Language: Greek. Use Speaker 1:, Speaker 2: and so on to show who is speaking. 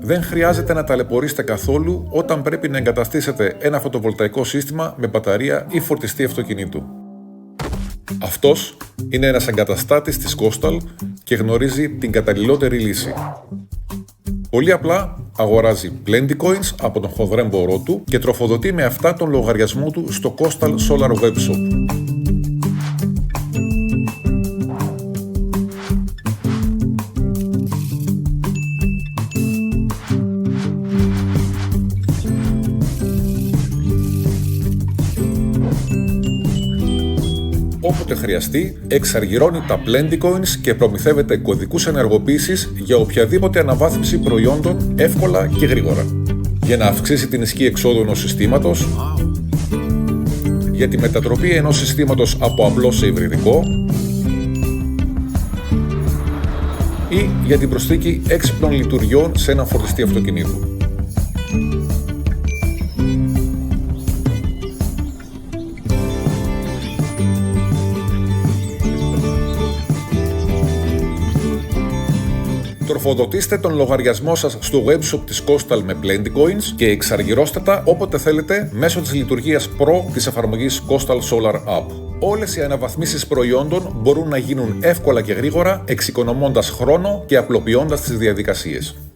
Speaker 1: δεν χρειάζεται να ταλαιπωρήσετε καθόλου όταν πρέπει να εγκαταστήσετε ένα φωτοβολταϊκό σύστημα με μπαταρία ή φορτιστή αυτοκινήτου. Αυτός είναι ένας εγκαταστάτης της Coastal και γνωρίζει την καταλληλότερη λύση. Πολύ απλά αγοράζει Plentycoins από τον χονδρέμπορό του και τροφοδοτεί με αυτά τον λογαριασμό του στο Coastal Solar Web Shop. Όποτε χρειαστεί, εξαργυρώνει τα Plentycoins και προμηθεύεται κωδικούς ενεργοποίησης για οποιαδήποτε αναβάθμιση προϊόντων εύκολα και γρήγορα. Για να αυξήσει την ισχύ εξόδου ενός συστήματος, για τη μετατροπή ενός συστήματος από απλό σε υβριδικό ή για την προσθήκη έξυπνων λειτουργιών σε ένα φορτιστή αυτοκινήτου. Τροφοδοτήστε τον λογαριασμό σας στο webshop της Coastal με Plentycoins και εξαργυρώστε τα όποτε θέλετε μέσω της λειτουργίας Pro της εφαρμογής Coastal Solar App. Όλες οι αναβαθμίσεις προϊόντων μπορούν να γίνουν εύκολα και γρήγορα, εξοικονομώντας χρόνο και απλοποιώντας τις διαδικασίες.